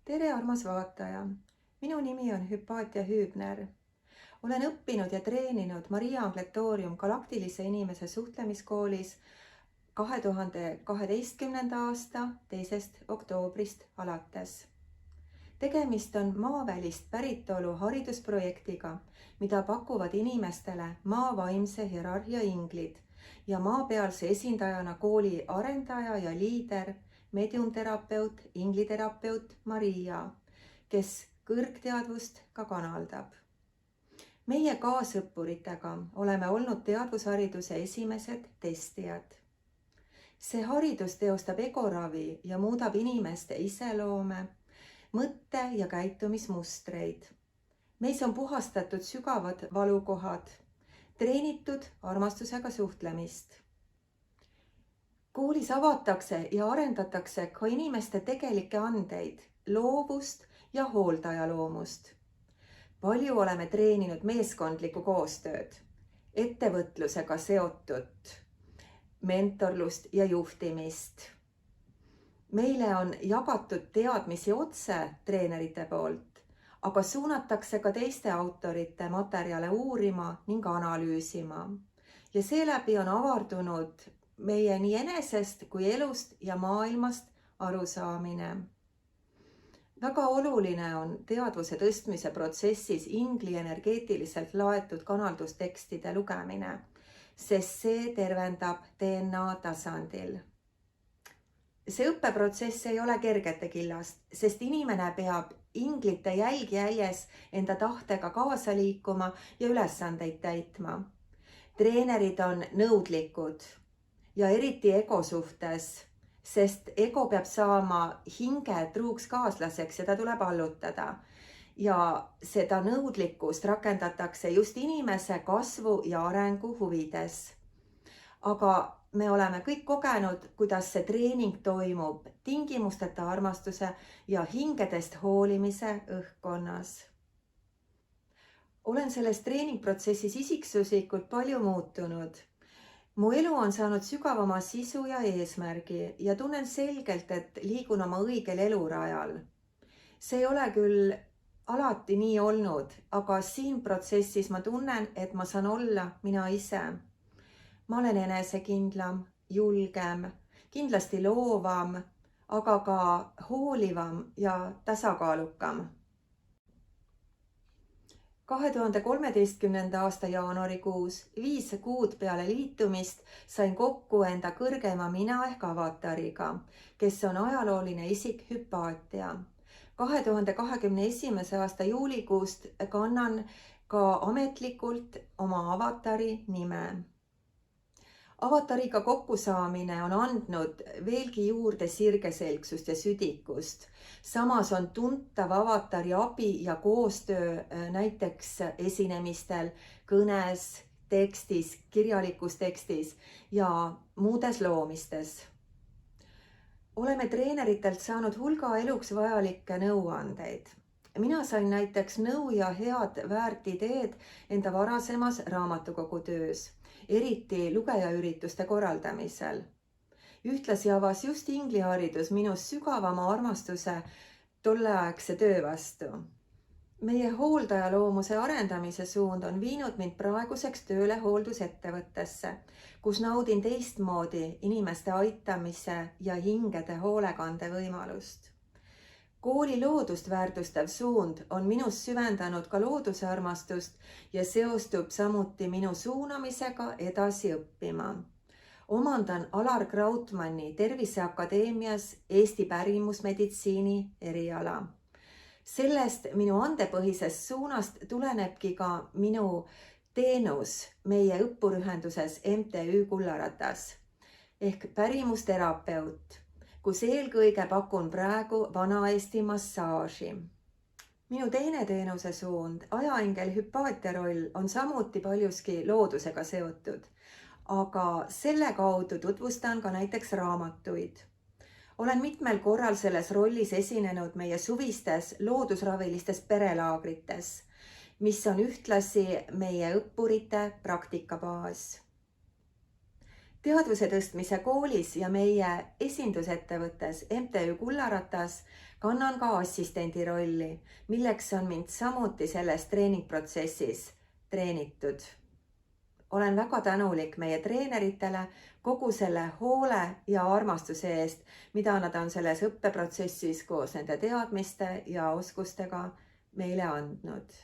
Tere, armas vaataja! Minu nimi on Hüpaatia Hüübner. Olen õppinud ja treeninud Maria Ambletoorium galaktilise inimese suhtlemiskoolis 2012. aasta 2. oktoobrist alates. Tegemist on maavälist päritolu haridusprojektiga, mida pakuvad inimestele maa vaimse hierarhia inglid ja maapealse esindajana kooli arendaja ja liider, mediumterapeut, ingliterapeut Maria, kes kõrgteadvust ka kanaldab. Meie kaasõppuritega oleme olnud teadvushariduse esimesed testijad. See haridus teostab egoravi ja muudab inimeste iseloome, mõtte- ja käitumismustreid. Meis on puhastatud sügavad valukohad, treenitud armastusega suhtlemist. Koolis avatakse ja arendatakse ka inimeste tegelikke andeid, loovust ja hooldajaloomust. Palju oleme treeninud meeskondlikku koostööd, ettevõtlusega seotud, mentorlust ja juhtimist. Meile on jagatud teadmisi otse treenerite poolt, aga suunatakse ka teiste autorite materjale uurima ning analüüsima. Ja seeläbi on avardunud meie nii enesest kui elust ja maailmast arusaamine. Väga oluline on teadvuse tõstmise protsessis ingli energeetiliselt laetud kanaldustekstide lugemine, sest see tervendab DNA tasandil. See õppeprotsess ei ole kergete killast, sest inimene peab inglite jälgiäies enda tahtega kaasa liikuma ja ülesandeid täitma. Treenerid on nõudlikud ja eriti ego suhtes, sest ego peab saama hinge truuks kaaslaseks ja ta tuleb allutada. Ja seda nõudlikkust rakendatakse just inimese kasvu ja arengu huvides. Aga me oleme kõik kogenud, kuidas see treening toimub tingimusteta armastuse ja hingedest hoolimise õhkkonnas. Olen selles treeningprotsessis isiksuslikult palju muutunud. Mu elu on saanud sügavama sisu ja eesmärgi ja tunnen selgelt, et liigun oma õigel elurajal. See ei ole küll alati nii olnud, aga siin protsessis ma tunnen, et ma saan olla mina ise. Ma olen enesekindlam, julgem, kindlasti loovam, aga ka hoolivam ja tasakaalukam. 2013. aasta jaanuarikuus, 5 kuud peale liitumist, sain kokku enda kõrgema mina ehk avatariga, kes on ajalooline isik Hüpaatia. 2021. aasta juulikuust kannan ka ametlikult oma avatari nime. Avatariga kokkusaamine on andnud veelgi juurde sirgeselgsust ja südikust. Samas on tuntav avatari abi ja koostöö näiteks esinemistel, kõnes, tekstis, kirjalikus tekstis ja muudes loomistes. Oleme treeneritelt saanud hulga eluks vajalikke nõuandeid. Mina sain näiteks nõu ja head väärt ideed enda varasemas raamatukogutöös, eriti lugejaürituste korraldamisel. Ühtlasi avas just ingliharidus minus sügavama armastuse tolleaegse töö vastu. Meie hooldajaloomuse arendamise suund on viinud mind praeguseks tööle hooldusettevõttesse, kus naudin teistmoodi inimeste aitamise ja hingede hoolekande võimalust. Kooli loodust väärtustav suund on minus süvendanud ka looduse armastust ja seostub samuti minu suunamisega edasi õppima. Omandan Alar Krautmanni Terviseakadeemias Eesti pärimusmeditsiini eriala. Sellest minu andepõhisest suunast tulenebki ka minu teenus meie õppurühenduses MTÜ Kullaratas ehk pärimusterapeut, kus eelkõige pakun praegu Vana-Eesti massaaži. Minu teine teenuse suund, ajaingel Hüpaatia roll, on samuti paljuski loodusega seotud, aga selle kaudu tutvustan ka näiteks raamatuid. Olen mitmel korral selles rollis esinenud meie suvistes loodusravilistes perelaagrites, mis on ühtlasi meie õppurite praktikabaas. teadvuse tõstmise koolis ja meie esindusettevõttes MTÜ Kullaratas kannan ka assistendi rolli, milleks on mind samuti selles treeningprotsessis treenitud. Olen väga tänulik meie treeneritele kogu selle hoole ja armastuse eest, mida nad on selles õppeprotsessis koos nende teadmiste ja oskustega meile andnud.